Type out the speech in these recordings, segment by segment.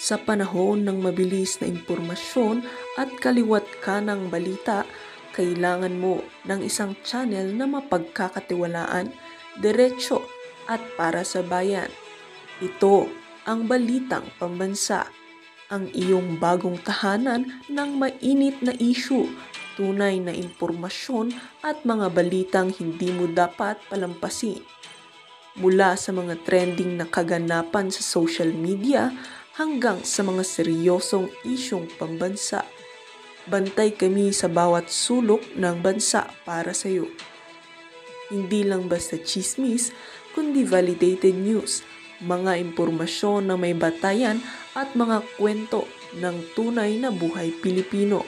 Sa panahon ng mabilis na impormasyon at kaliwat ka ng balita, kailangan mo ng isang channel na mapagkakatiwalaan, diretso at para sa bayan. Ito ang Balitang Pambansa, ang iyong bagong tahanan ng mainit na issue, tunay na impormasyon at mga balitang hindi mo dapat palampasin. Mula sa mga trending na kaganapan sa social media hanggang sa mga seryosong isyong pambansa. Bantay kami sa bawat sulok ng bansa para sa iyo. Hindi lang basta chismis, kundi validated news, mga impormasyon na may batayan at mga kwento ng tunay na buhay Pilipino.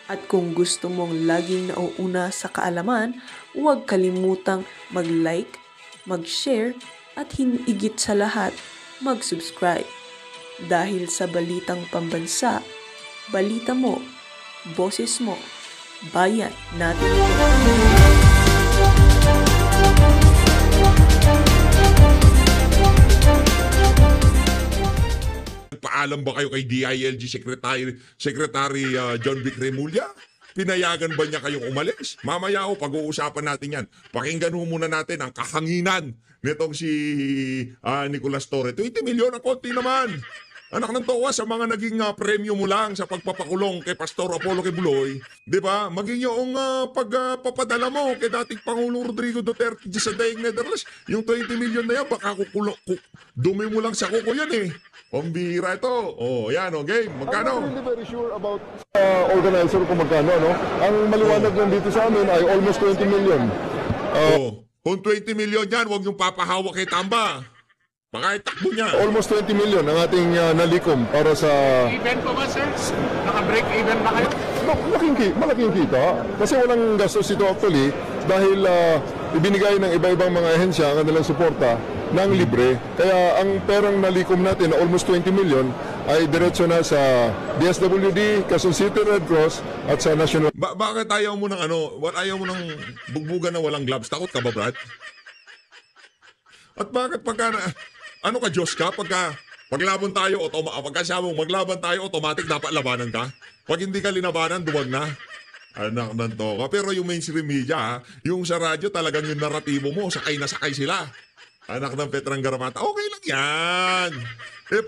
At kung gusto mong laging nauuna sa kaalaman, huwag kalimutang mag-like, mag-share at higit sa lahat, mag-subscribe. Dahil sa Balitang Pambansa, balita mo, boses mo, bayan natin ito. Paalam ba kayo kay DILG Secretary John Vic Remulla? Pinayagan ba niya kayong umalis? Mamaya pag-uusapan natin yan. Pakinggan muna natin ang kahanginan nitong si Nicolas Torre. 20 milyon ang konti naman. Anak ng towa sa mga naging premyo mo lang sa pagpapakulong kay Pastor Apollo Quiboloy. Di ba? Maging yung pagpapadala mo kay dating Pangulong Rodrigo Duterte sa Daig Netherlands. Yung 20 milyon na yan, baka dumi mo lang sa kuko yan eh. Pambira ito. Yan game. Magkano? I'm not really very sure about organizer kung magkano, no? Ang maliwanag lang dito sa amin ay almost 20 million. Kung 20 milyon yan, huwag yung papahawak kay Tamba. Baka itakbo niya. Almost 20 million ang ating nalikom para sa... Even po ba, sir? Naka-break even ba kayo? Malaking kita. Kasi walang gastos ito actually dahil ibinigay ng iba-ibang mga ahensya ang kanilang suporta ng libre. Kaya ang perang nalikom natin na almost 20 million ay diretso na sa DSWD, Quezon City Red Cross at sa National... Bakit ayaw mo ng ayaw mo ng bugbugan na walang gloves? Takot ka ba, Brad? At bakit ano ka, Diyos ka? Paglaban tayo, pagkasama mong maglaban tayo, automatic dapat labanan ka? Pag hindi ka linabanan, duwag na. Anak ng toka. Pero yung mainstream media, yung sa radyo, talagang yung naratibo mo, sakay na sakay sila. Anak ng Petrang Garapata, okay lang yan.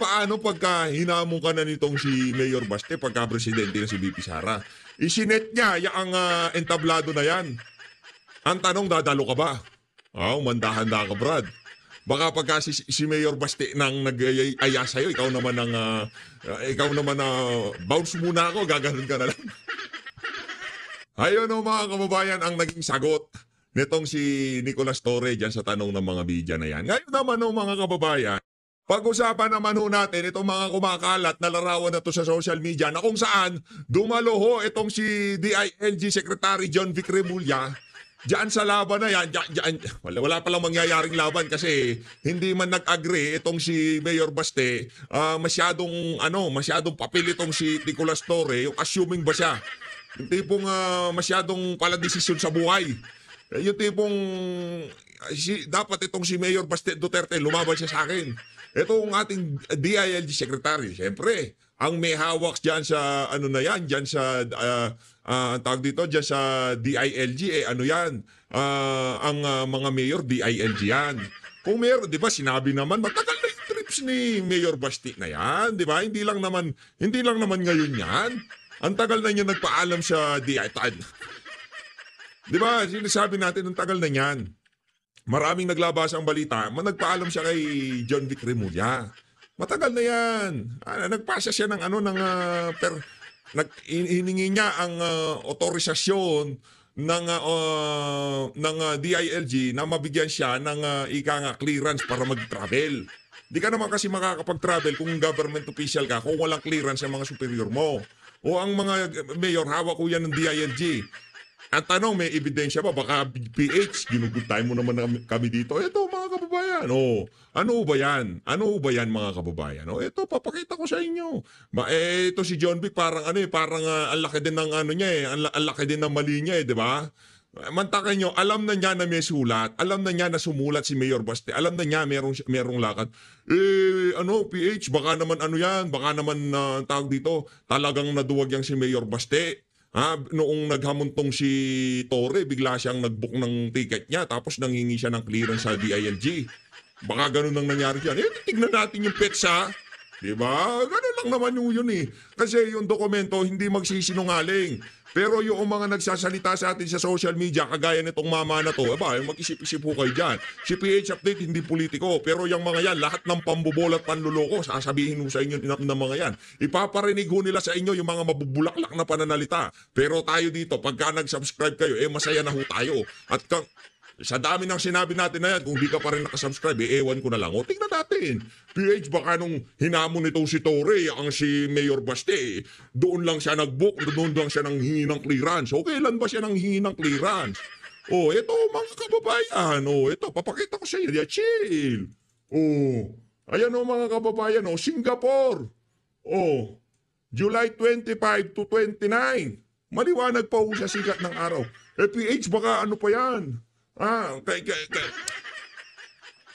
Paano pagka hinamon ka na nitong si Mayor Baste, pagka presidente na si VP Sara? Isinet niya yung entablado na yan. Ang tanong, dadalo ka ba? Mandahanda ka, Brad. Baka pagka si Mayor Baste nang nag-aya sa'yo, ikaw naman bounce muna ako, gaganon ka na lang. Ayun mga kababayan ang naging sagot nitong si Nicolas Torre dyan sa tanong ng mga media na yan. Ngayon naman mga kababayan, pag-usapan naman natin itong mga kumakalat na larawan na to sa social media na kung saan dumalo itong si DILG Secretary John Vic Remulla dyan sa laban na yan. Wala palang mangyayaring laban kasi hindi man nag-agree itong si Mayor Baste. Masyadong papel itong si Nicolas Torre, yung assuming ba siya. Yung tipong masyadong pala desisyon sa buhay. Yung tipong dapat itong si Mayor Baste Duterte lumaban siya sa akin. Ito ang ating DILG Secretary. Siyempre, ang may hawak dyan sa dyan sa tawag dito dyan sa DILG ang mga mayor DILG yan. Kung meron, 'di ba, sinabi naman matagal na yung trips ni Mayor Baste na yan, 'di ba? Hindi lang naman ngayon yan. Ang tagal na niya nagpaalam sa DILG. 'Di ba? Sinasabi natin ang tagal na niyan. Maraming naglabas ang balita, nagpaalam siya kay John Vic Remulla. Matagal na yan. Nagpasa siya ng hiningi niya ang otorisasyon ng DILG na mabigyan siya ng clearance para mag-travel. Di ka naman kasi makakapag-travel kung government official ka kung walang clearance ng mga superior mo. O ang mga mayor, hawak ko yan ng DILG. Ang tanong, may ebidensya ba? Baka PH, ginugutay mo naman kami dito. Ito mga kababayan. Ano ba yan? Mga kababayan? Ito, papakita ko sa inyo. Ito si John Vic, parang ang laki din ng niya eh. Ang laki din ng mali niya eh, di ba? Mantakin nyo, alam na niya na may sulat, alam na niya na sumulat si Mayor Baste, alam na niya merong lakad. PH, baka naman ano yan, baka naman tawag dito, talagang naduwag yang si Mayor Baste. Noong naghamuntong si Torre, bigla siyang nag-book ng ticket niya, tapos nanghingi siya ng clearance sa DILG. Baka ganun ang nangyari dyan. Tignan natin yung petsa. Diba? Ganun lang naman yun eh. Kasi yung dokumento hindi magsisinungaling. Pero yung mga nagsasalita sa atin sa social media, kagaya nitong mama na to, mag-isip-isip po kayo dyan. Si PH Update hindi politiko, pero yung mga yan, lahat ng pambubol at panluloko, sasabihin mo sa inyo ng mga yan. Ipaparinig ho nila sa inyo yung mga mabubulaklak na pananalita. Pero tayo dito, pagka nag-subscribe kayo, masaya na ho tayo. At sa dami ng sinabi natin na yan, kung di ka pa rin nakasubscribe, ewan ko na lang. Tingnan natin. PH, baka nung hinamon nitong si Torre, ang si Mayor Baste, doon lang siya nag-book, doon lang siya nanghingi ng clearance. Kailan ba siya nanghingi ng clearance? Ito mga kababayan. Ito, papakita ko sa iyo. Chill. Ayan mga kababayan. Singapore. July 25 to 29. Maliwanag pa sa sikat ng araw. PH, baka ano pa yan?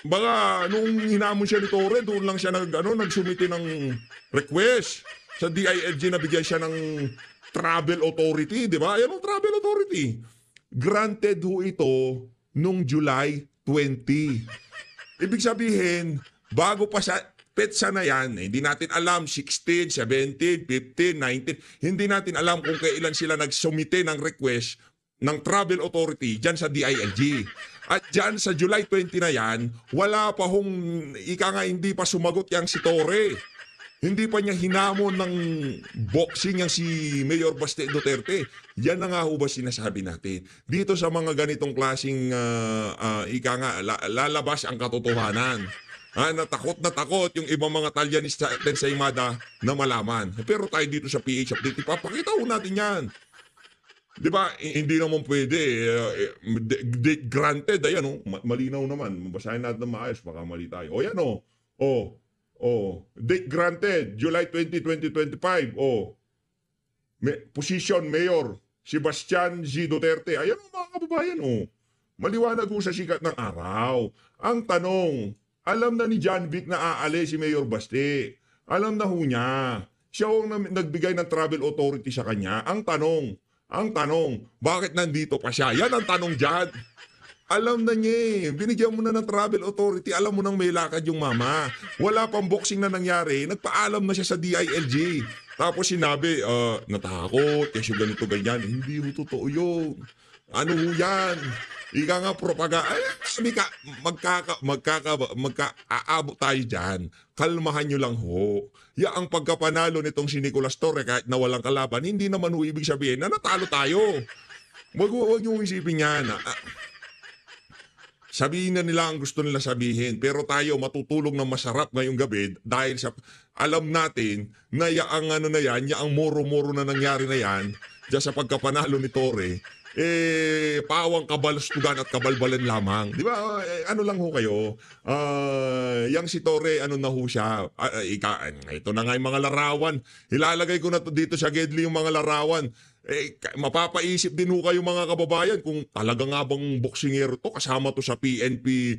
Baka nung hinamon siya ni Torre, doon lang siya nagsumite ng request sa DILG na bigyan siya ng travel authority, di ba? Ayan ang travel authority. Granted ho ito nung July 20. Ibig sabihin, bago pa sa petsa na yan, hindi natin alam 16, 17, 15, 19, hindi natin alam kung kailan sila nagsumite ng request ng travel authority dyan sa DILG. At dyan sa July 20 na yan, wala pa hindi pa sumagot yang si Torre. Hindi pa niya hinamon ng boxing yang si Mayor Baste Duterte. Yan na nga ho ba sinasabi natin. Dito sa mga ganitong klaseng lalabas ang katotohanan. Natakot na takot yung ibang mga talyanista din sa Imada na malaman. Pero tayo dito sa PH Update, ipapakita ho natin yan. Di ba, hindi naman pwede. Granted, ayan, malinaw naman. Basahin natin na maayos, baka mali tayo. Yan, date granted, July 20, 2025. Position, Mayor, Sebastian Z. Duterte. Ayan, mga kababayan, maliwanag ho sa sikat ng araw. Ang tanong, alam na ni John Vic na aalis si Mayor Baste. Alam na ho niya. Siya ang nagbigay ng travel authority sa kanya. Ang tanong, bakit nandito pa siya? Yan ang tanong dyan. Alam na niya binigyan mo na ng travel authority, alam mo nang may lakad yung mama. Wala pang boxing na nangyari, nagpaalam na siya sa DILG. Tapos sinabi, natakot, kasi ganito ganyan. Hindi ho totoo yun. Ano ho yan? Ika nga propaganda. Sabi ka, aabot tayo dyan. Kalmahan nyo lang ho. Ang pagkapanalo nitong si Nicolas Torre kahit na walang kalaban, hindi naman ho ibig sabihin na natalo tayo. Huwag nyo isipin yan. Sabihin na nila ang gusto nila sabihin, pero tayo matutulog ng masarap ngayong gabi dahil sa alam natin na ang moro-moro na nangyari na yan, dyan sa pagkapanalo ni Torre, pawang kabalustugan at kabalbalan lamang. Di ba? Ano lang ho kayo? Yang si Torre, ano na ho siya? Ito na nga yung mga larawan. Ilalagay ko na to dito sa Gedli yung mga larawan. Mapapaisip din ho kayo mga kababayan kung talaga nga bang boksingero to, kasama to sa PNP.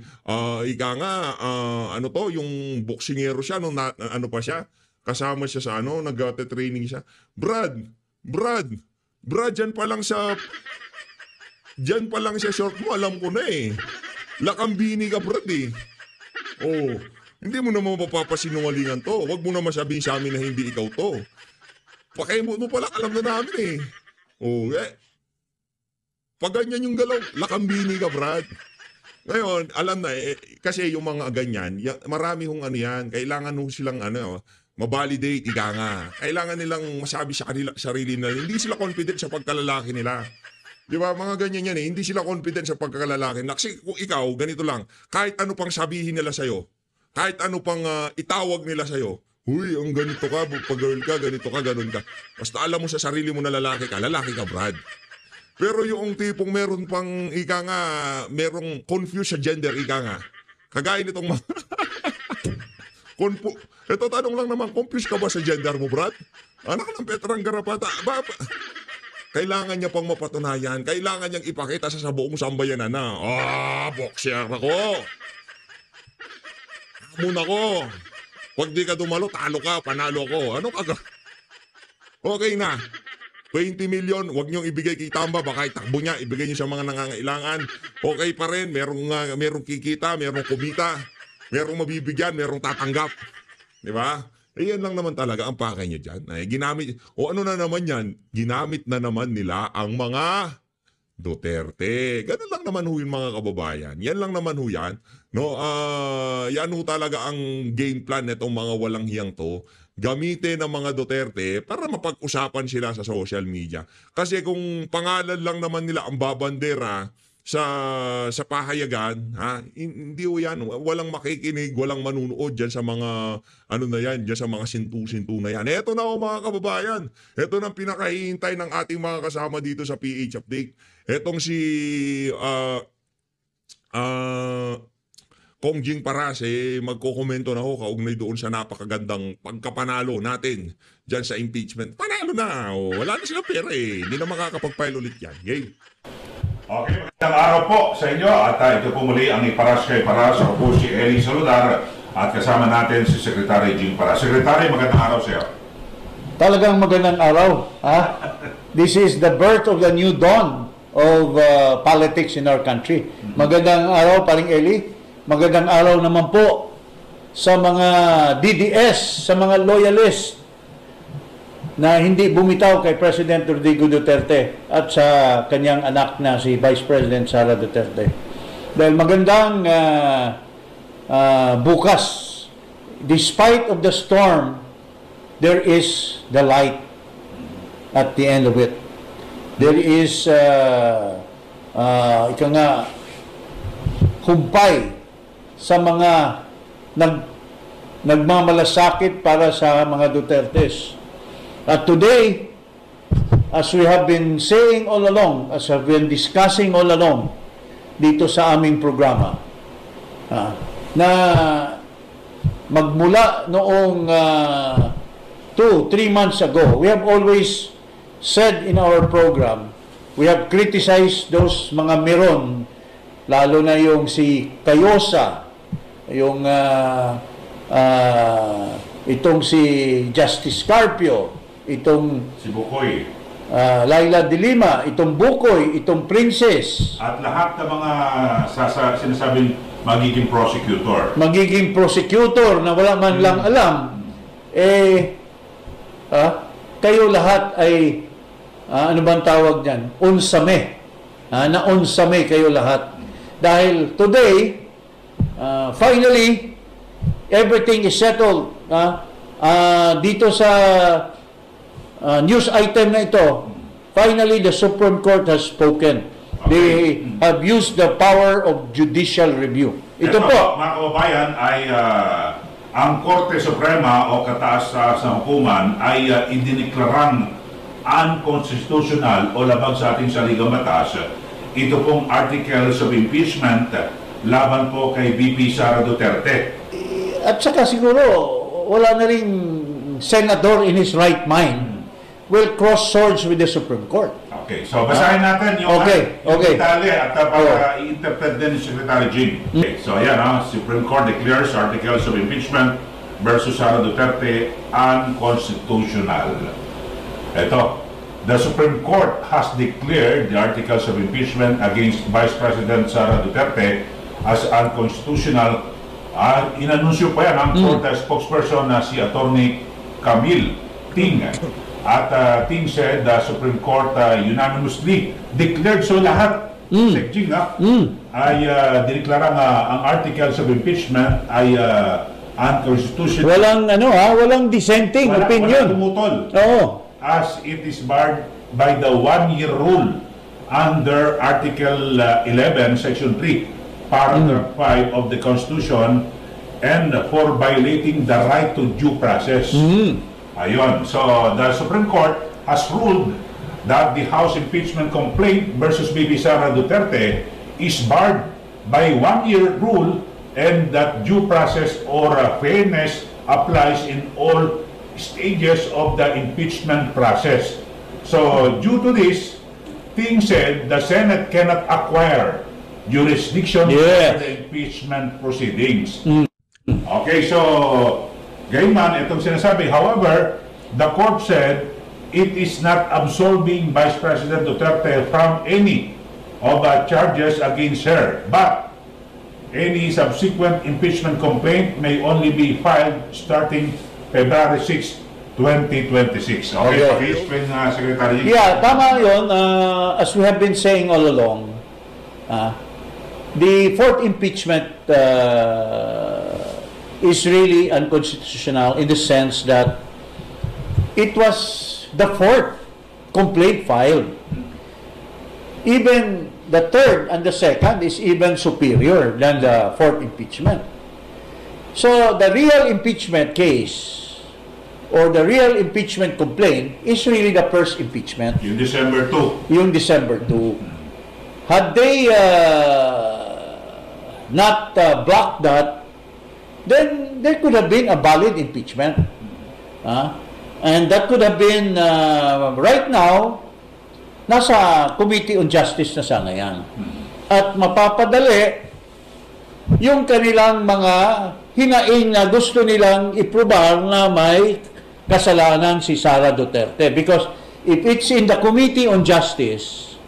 Yung boksingero siya, ano pa siya? Kasama siya sa nag-training siya. Brad, dyan pa lang sa short mo, alam ko na Lakambini ka, Brad hindi mo naman mapapasinungalingan to. Huwag mo na masabihin sa amin na hindi ikaw to. Pakimot mo pala, alam na namin Pag ganyan yung galaw, lakambini ka, Brad. Ngayon, alam na kasi yung mga ganyan, marami hong yan, kailangan ho silang mabalidate, kailangan nilang masabi sa sarili nila, hindi sila confident sa pagkalalaki nila. Di ba? Mga ganyan yan hindi sila confident sa pagkalalaki. Kasi kung ikaw, ganito lang, kahit ano pang sabihin nila sa'yo, kahit ano pang itawag nila sa'yo, huy, ang ganito ka, pag girl ka, ganito ka, ganun ka. Basta alam mo sa sarili mo na lalaki ka, Brad. Pero yung tipong meron pang, merong confused sa gender, kagaya nitong mga... Ito tanong lang naman, confused ka ba sa gender mo, Brad? Anak ng Petrang Garapata. Kailangan niya pang mapatunayan. Kailangan niyang ipakita sa buong sambayanan na, boxer ako. Hamon ako. Pag di ka dumalo, talo ka, panalo ako. Ano ka? Okay na. 20 million, wag niyong ibigay kay Tamba, baka itakbo niya, ibigay niyo sa mga nangangailangan. Okay pa rin, merong kikita, merong kumita, merong mabibigyan, merong tatanggap. Di ba? Yan lang naman talaga ang pakay niyo dyan. Ginamit, ano na naman yan? Ginamit na naman nila ang mga Duterte. Ganun lang naman ho yung mga kababayan. Yan lang naman ho yan. No, yan ho talaga ang game plan nitong mga walang hiyang to. Gamitin ng mga Duterte para mapag-usapan sila sa social media. Kasi kung pangalan lang naman nila ang babandera sa pahayagan, hindi ho yan. Walang makikinig, walang manunood dyan sa mga, dyan sa mga sintu-sintu na yan. Eto na ho mga kababayan. Eto na pinakahihintay ng ating mga kasama dito sa PH Update. Etong si Kong Jing Paras, magkokomento na ho kaugnay doon sa napakagandang pagkapanalo natin dyan sa impeachment. Panalo na! Wala na silang pera Hindi na makakapag-file ulit yan. Game. Okay, magandang araw po sa inyo. At ito po muli ang Iparas kay Paras. Ako po si Eli Saludar at kasama natin si Secretary Jing Paras. Secretary, magandang araw sa iyo. Talagang magandang araw. This is the birth of the new dawn of politics in our country. Magandang araw, paring Eli. Magandang araw naman po sa mga DDS, sa mga loyalist na hindi bumitaw kay President Rodrigo Duterte at sa kanyang anak na si Vice President Sara Duterte. Dahil magandang bukas, despite of the storm, there is the light at the end of it. There is humpay sa mga nagmamalasakit para sa mga Dutertes. At today, as we have been saying all along, as we have been discussing all along dito sa aming programa, na magmula noong 2-3 months ago, we have always said in our program, we have criticized those mga meron, lalo na yung si Cayosa, yung itong si Justice Carpio, itong si Bukoy, Laila de Lima, itong Bukoy, itong Princess, at lahat ng mga sinasabing magiging prosecutor. Magiging prosecutor na wala man lang alam, kayo lahat ay ano bang tawag niyan? Unsame. Na-unsame kayo lahat. Dahil today, finally, everything is settled. Dito sa news item na ito, finally, the Supreme Court has spoken. Okay. They have used the power of judicial review. Ito po, mga kababayan, ay ang Korte Suprema o kataas sa hukuman ay idiniklarang unconstitutional o labag sa ating saligang batas. Ito pong articles of impeachment laban po kay VP Sara Duterte. At saka siguro, wala na rin senador in his right mind will cross swords with the Supreme Court. Okay, so basahin natin yung detalye at para i-interpret din ni Secretary Jing. Okay, so ayan, Supreme Court declares articles of impeachment versus Sara Duterte unconstitutional. Ito, the Supreme Court has declared the articles of impeachment against Vice President Sara Duterte as unconstitutional. Inanunsyo pa yan ang court spokesperson na si Attorney Camille Ting. At Ting said the Supreme Court unanimously declared, so lahat ay dineklarang ang articles of impeachment ay unconstitutional. Walang dissenting opinion. Walang tumutol. Oo. As it is barred by the one-year rule under Article 11, Section 3, Paragraph 5 of the Constitution, and for violating the right to due process. Ayun. So, the Supreme Court has ruled that the House impeachment complaint versus VP Sara Duterte is barred by one-year rule and that due process or fairness applies in all stages of the impeachment process. So, due to this, Ting said the Senate cannot acquire jurisdiction Yes. over the impeachment proceedings. Okay, so, gayman, itong sinasabi. However, the court said it is not absolving Vice President Duterte from any of the charges against her, but any subsequent impeachment complaint may only be filed starting February 6, 2026. Okay, Okay. paki-explain na, Secretary. Yeah, tama yun. As we have been saying all along, the fourth impeachment is really unconstitutional in the sense that it was the fourth complaint filed. Even the third and the second is even superior than the fourth impeachment. So the real impeachment case or the real impeachment complaint is really the first impeachment, Yung December 2. yung December 2. Had they not blocked that, then there could have been a valid impeachment. And that could have been, right now, nasa Committee on Justice na sana yan. At mapapadali yung kanilang mga hinaing na gusto nilang iprobar na may kasalanan si Sara Duterte. Because if it's in the Committee on Justice,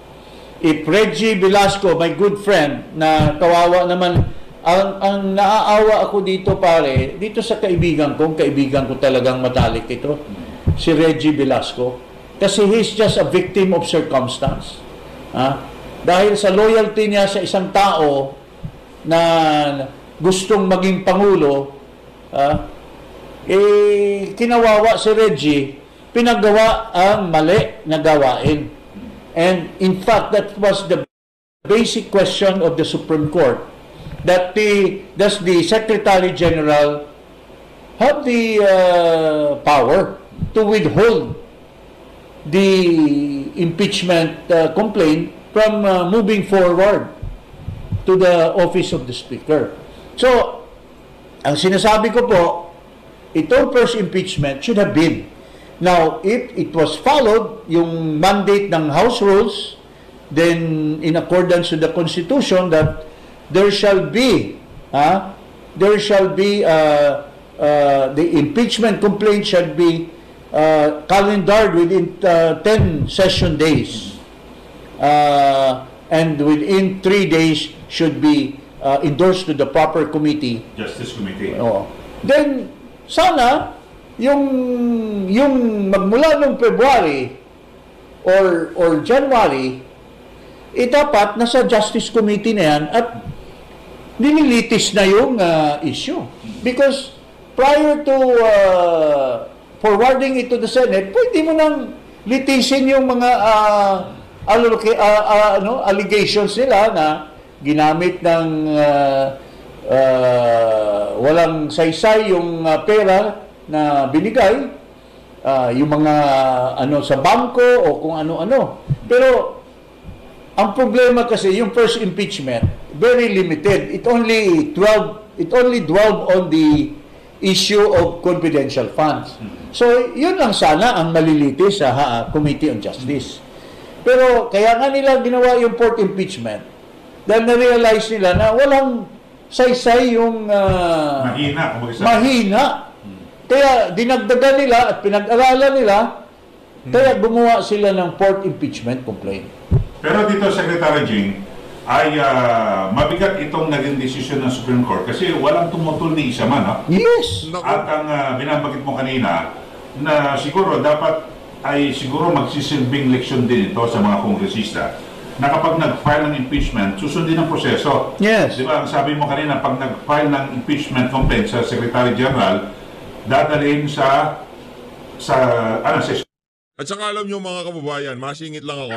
if Reggie Velasco, my good friend, na kawawa naman, ang naaawa ako dito pare, dito sa kaibigan ko talagang matalik ito, si Reggie Velasco. Kasi he's just a victim of circumstance. Dahil sa loyalty niya sa isang tao na gustong maging pangulo, kinawawa si Reggie, pinagawa ang mali na gawain. And in fact, that was the basic question of the Supreme Court. Does the Secretary General have the power to withhold the impeachment complaint from moving forward to the office of the Speaker? So, ang sinasabi ko po, itong first impeachment should have been. Now, if it was followed, yung mandate ng House Rules, then in accordance with the Constitution, that there shall be the impeachment complaint shall be calendared within 10 session days, and within 3 days should be endorsed to the proper committee. Justice Committee. Then sana yung magmula ng February or January, dapat nasa Justice Committee na yan at nililitis na yung issue. Because prior to forwarding it to the Senate, pwede mo nang litisin yung mga allegations nila na ginamit ng walang saysay yung pera na binigay, yung mga sa bangko o kung ano-ano. Pero ang problema kasi yung first impeachment very limited. It only dwelled on the issue of confidential funds. So yun lang sana ang malilitis sa Committee on Justice. Pero kaya nga nila ginawa yung fourth impeachment dahil na-realize nila na walang saysay yung mahina. Kaya dinagdagan nila at pinag-aralan nila, kaya gumawa sila ng fourth impeachment complaint. Pero dito, Secretary Jing, ay mabigat itong naging desisyon ng Supreme Court kasi walang tumutol ni isa man. No? Yes! At ang binabagit mo kanina na siguro dapat ay siguro magsisilbing leksyon din ito sa mga kongresista na kapag nag-file ng impeachment, susundin ang proseso. Yes. Di ba, ang sabi mo kanina, pag nag-file ng impeachment complaint sa Secretary General, dadalhin sa session. At saka alam nyo mga kababayan, masingit lang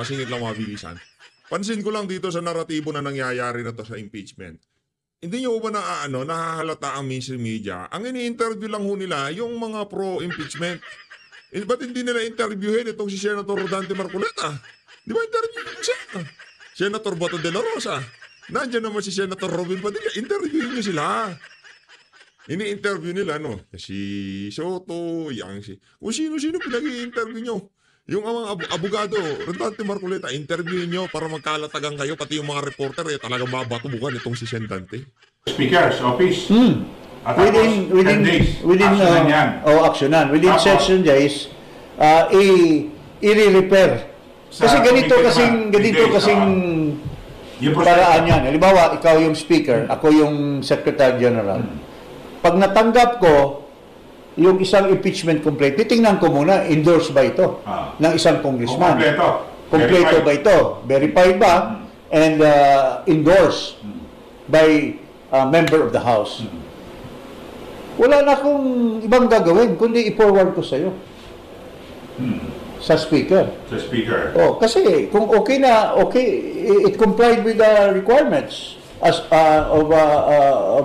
mabilisan. Pansin ko lang dito sa naratibo na nangyayari na to sa impeachment. Hindi nyo ba nahahalata ang mainstream media? Ang ini-interview lang ho nila yung mga pro-impeachment. Ba't hindi nila interviewin itong si Senator Rodante Marcoleta? Di ba interview nyo siya? Senator Bato de la Rosa. Nandiyan naman si Senator Robin Padilla. Interviewin nyo sila. Ini-interview nila, si Soto, kung sino-sino pinag-i-interview nyo. Yung mga abogado, Rodante Marcoleta, interview nyo para magkalatagan kayo, pati yung mga reporter, talagang mabatubukan itong si Sendante. Speaker's office. At Within 10 days, aksyonan yan. aksyonan. Within Tapos, 7 days, i-repair. Sa Kasi ganito committee naman, kasing yung proseso. paraan yan. Halimbawa, ikaw yung speaker, ako yung secretary general. Pag natanggap ko yung isang impeachment complaint, titingnan ko muna, endorsed ba ito ng isang congressman? Kompleto ba ito? Verified ba? And endorsed by a member of the House. Wala na akong ibang gagawin, kundi i-forward ko sa'yo. Sa speaker. Sa speaker. Kasi kung okay na, it complied with the requirements as of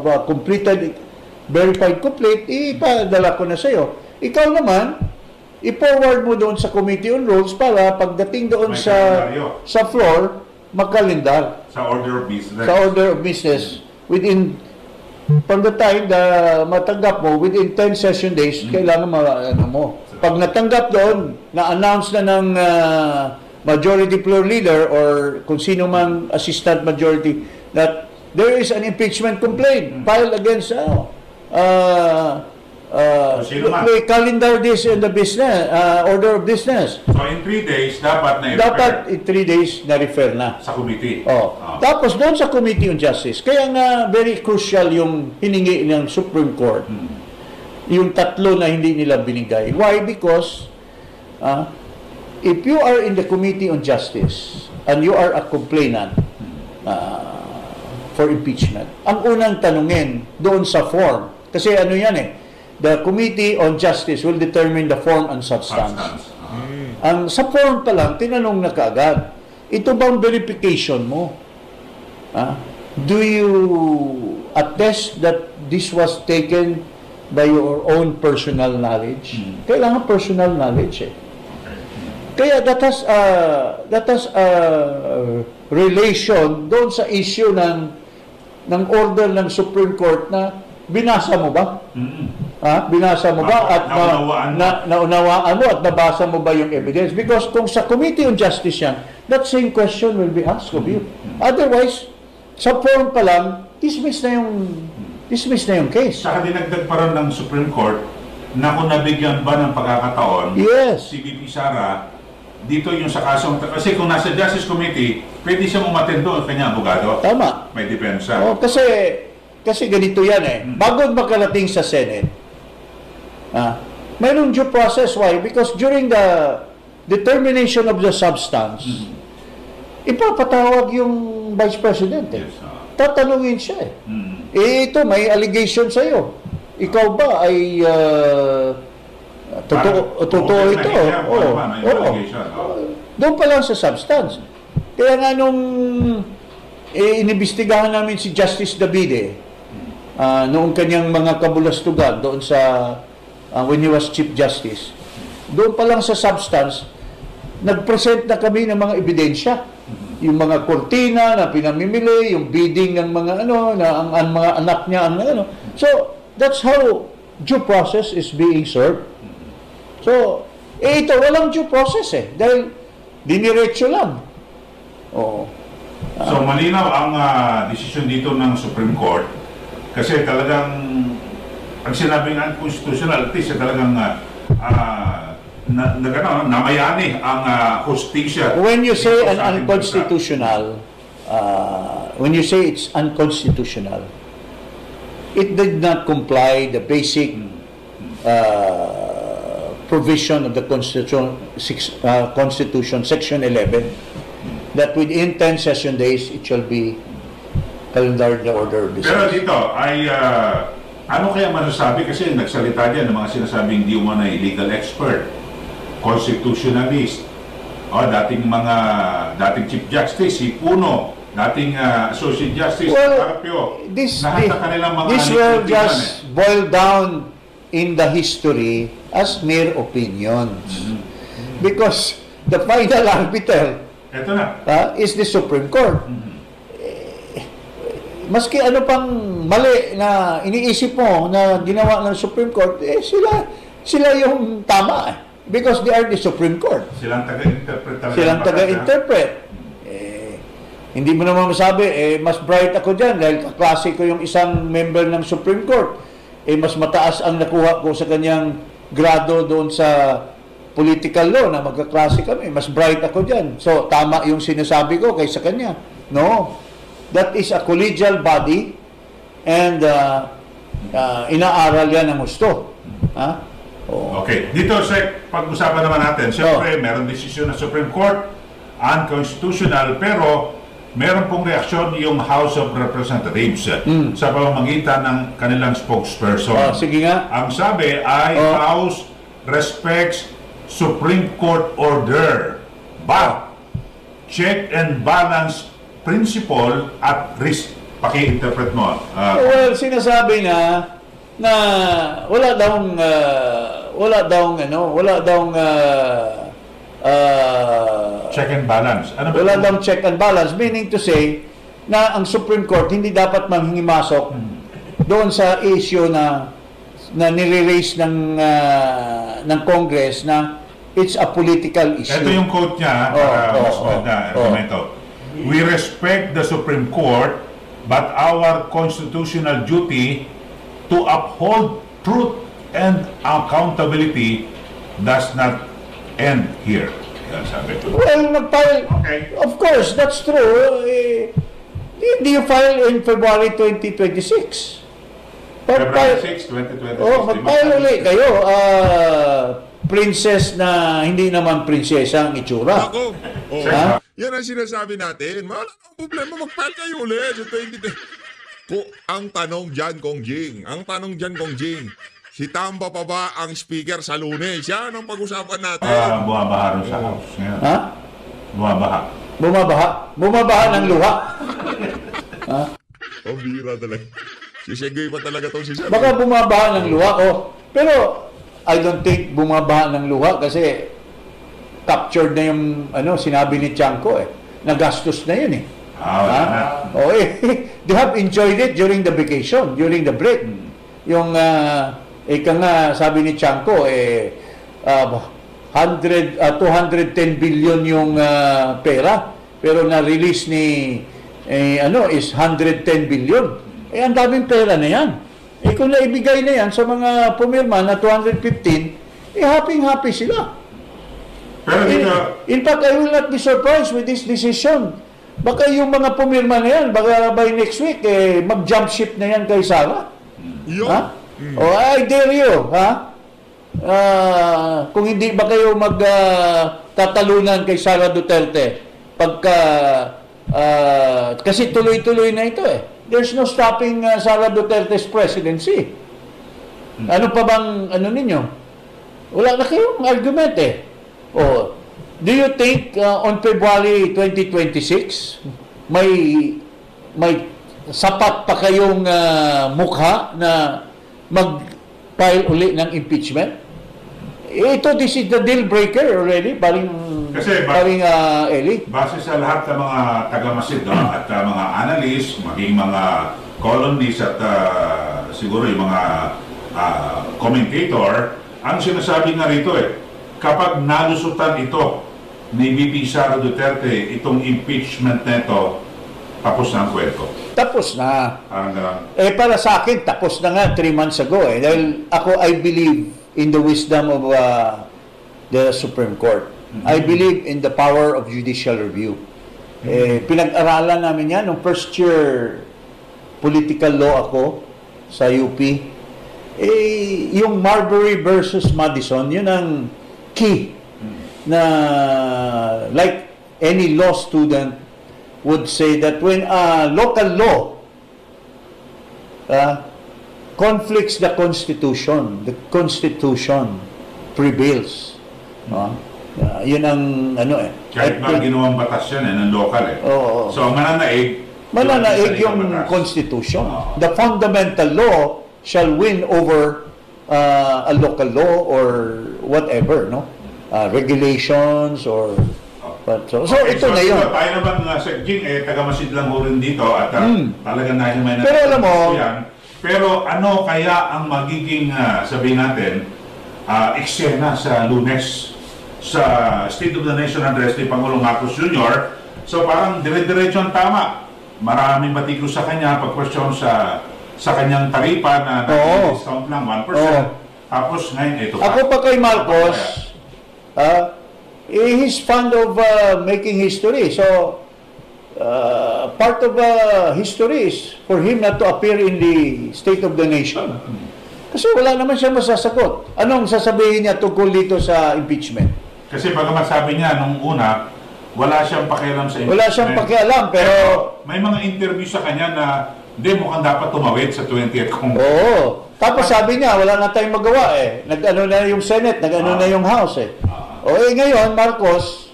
a completed, verified complaint, ipadala ko na sa'yo. Ikaw naman, i-forward mo doon sa Committee on Rules para pagdating doon sa floor, magkalendar. Sa order of business. Sa order of business. From the time na matanggap mo, within 10 session days, kailangan mo. Pag natanggap doon, na-announce na ng majority floor leader or kung sino mang assistant majority that there is an impeachment complaint filed against may calendar this in the business, order of business. So in 3 days, dapat in 3 days na-refer na. Sa committee. Tapos doon sa Committee on Justice, kaya nga very crucial yung hiningi ng Supreme Court. Yung tatlo na hindi nila binigay. Why? Because if you are in the Committee on Justice and you are a complainant for impeachment, ang unang tanungin doon sa form, kasi ano yan the Committee on Justice will determine the form and substance. Ang sa form pa lang, tinanong na kaagad, ito bang verification mo? Do you attest that this was taken by your own personal knowledge? Kailangan personal knowledge Kaya that has relation doon sa issue ng order ng Supreme Court na binasa mo ba? Binasa mo ba at naunawaan mo at nabasa mo ba yung evidence? Because kung sa Committee on Justice yan, that same question will be asked of you. Otherwise, sa form pa lang, dismiss na yung case. Saka dinagdag pa rin ng Supreme Court na kung nabigyan ba ng pagkakataon, si VP Sara, dito yung sa kasong, kasi kung nasa Justice Committee, pwede siya umattend doon, kanya abogado. Tama. May depensa. Kasi ganito yan Bago makarating sa Senate, mayroong due process. Why? Because during the determination of the substance, ipapatawag yung Vice President tatanungin siya ito, may allegation sa'yo. Ikaw ba ay totoo ito? Doon pa lang sa substance. Kaya nga nung inimbestigahan namin si Justice Davide noong kanyang mga kabulastugan doon sa when he was Chief Justice, doon pa lang sa substance, nag-present na kami ng mga ebidensya. Yung mga kortina na pinamimili, yung bidding ng mga ang mga anak niya, So, that's how due process is being served. So, ito, walang due process dahil diniretso lang. So, malinaw ang desisyon dito ng Supreme Court kasi talagang ang sinabing unconstitutional, at least talagang namayani ang hustisya. When you say an unconstitutional, when you say it's unconstitutional, it did not comply the basic provision of the Constitution, Section 11, that within 10 session days, it shall be calendared the order of business. Pero dito, ay ano kaya masasabi? Kasi nagsalita dyan ng mga sinasabing di umano legal expert, constitutionalist, dating Chief Justice, si Puno, dating Associate Justice, Carpio, this will just boil down in the history as mere opinions. Because the final arbiter is the Supreme Court. Maski ano pang mali na iniisip mo na ginawa ng Supreme Court, sila yung tama. Because they are the Supreme Court. Silang taga-interpret talaga. Silang ng batas, taga-interpret. Hindi mo naman masabi, mas bright ako dyan dahil kaklase ko yung isang member ng Supreme Court. Mas mataas ang nakuha ko sa kanyang grado doon sa political law na magkaklase kami. Mas bright ako dyan. So, tama yung sinasabi ko kaysa kanya. No. That is a collegial body and inaaral yan ng gusto. Ha? Oh. Okay. Dito, Sec, pag-usapan naman natin. Siyempre, meron desisyon ng Supreme Court, unconstitutional, pero meron pong reaksyon yung House of Representatives sa pamamagitan ng kanilang spokesperson. Sige nga. Ang sabi ay House respects Supreme Court order, but check and balance principle at risk. Paki-interpret mo. Well, sinasabi na wala daw Check and balance. Ano ba wala ito? daw check and balance, meaning to say na ang Supreme Court hindi dapat manghimasok doon sa issue na nire-raise ng Congress na it's a political issue. Ito yung quote niya para mas maganda argumento. We respect the Supreme Court, but our constitutional duty to uphold truth and accountability does not end here. Yan sabi ko. Well, nag-file. Okay. Of course, that's true. Hindi you file in February 2026. February 6, 2026. Mag-file ulit kayo. Princess na hindi naman prinsesa ang itsura. Ako. Ha? Yan ang sinasabi natin. Wala nang problema. Mag-file kayo ulit. Ang tanong dyan, Kong Jing. Si Tamba pa ba ang speaker sa Lunes? Yan ang pag-usapan natin. Bumabaha rin sa House ngayon. Ha? Bumabaha ng luha. Bira talaga. Sisegay pa talaga itong sisegay. Baka bumabaha ng luha. Pero I don't think bumabaha ng luha kasi captured na yung sinabi ni Chanco Nagastos na yun They have enjoyed it during the vacation, during the break. Yung sabi ni Chanco 210 billion yung pera pero na-release ni is 110 billion. Ang daming pera na yan. Kung naibigay na yan sa mga pumirma na 215, happy sila. Pero dito, in fact, I will not be surprised with this decision. Baka yung mga pumirma na yan, baka by next week, mag-jump ship na yan kay Sara. Ha? I dare you, ha? Kung hindi ba kayo magtatalunan kay Sara Duterte, kasi tuloy-tuloy na ito There's no stopping Sara Duterte's presidency. Ano pa bang, ninyo? Wala na kayong argument do you think on February 2026 may sapat pa kayong mukha na mag-file uli ng impeachment? This is the deal breaker already, paring Eli. Base sa lahat ng mga taga-masid at mga analyst, maging mga columnists at siguro yung mga commentator, ang sinasabi nga rito kapag nalusutan ito ni VP Sara Duterte, itong impeachment na ito, tapos na ang kwento. Tapos na. Parang para sa akin, tapos na nga 3 months ago. Dahil ako, I believe in the wisdom of the Supreme Court. I believe in the power of judicial review. Pinag-aralan namin yan nung first year political law ako sa UP. Yung Marbury versus Madison, yun ang key na like any law student would say that when a local law conflicts the Constitution prevails. Yun ang kahit ba ginawang batas yan ng local So mananaig yung Constitution. The fundamental law shall win over a local law or whatever, regulations or so ito na yun. Tayo naman sa Jing, taga-masid lang ho rin dito at talagang nahimay na pero alam mo yan. Pero ano kaya ang magiging sabihin natin eksena sa Lunes sa State of the Nation Address ni Pangulong Marcos Jr. So parang dire-diretso ang tama. Maraming batikos sa kanya pag-question sa kanyang taripa na discount lang 1%. Tapos ngayon ito pa. Ako pa kay Marcos, he's fond of making history. So, part of history is for him not to appear in the State of the Nation. Kasi wala naman siya masasagot. Anong sasabihin niya tungkol dito sa impeachment? Kasi bagamat sabi niya nung una, wala siyang pakialam sa impeachment. Wala siyang pakialam, pero may mga interview sa kanya na hindi mukhang dapat tumawid sa 20th Congress. Oo. Tapos sabi niya, wala na tayong magawa eh. Nag-ano na yung Senate, nag-ano na yung House eh. Ngayon, Marcos,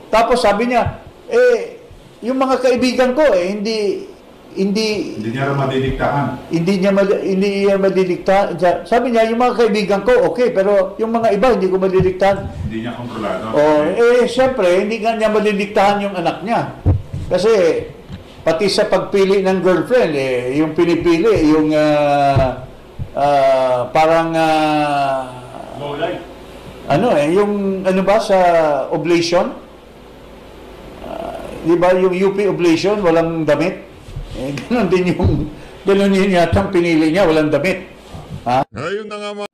tapos sabi niya, yung mga kaibigan ko hindi niya rin madidiktahan. Hindi niya madidiktahan. Sabi niya, yung mga kaibigan ko, okay, pero yung mga iba, hindi ko madidiktahan. Hindi niya kontrolado. Siyempre, hindi nga niya madidiktahan yung anak niya. Kasi, pati sa pagpili ng girlfriend, yung pinipili, yung parang yung ano ba sa oblation? Di ba yung UP oblation, walang damit? Ganun din yata ang pinili niya, walang damit. Ayun na nga mga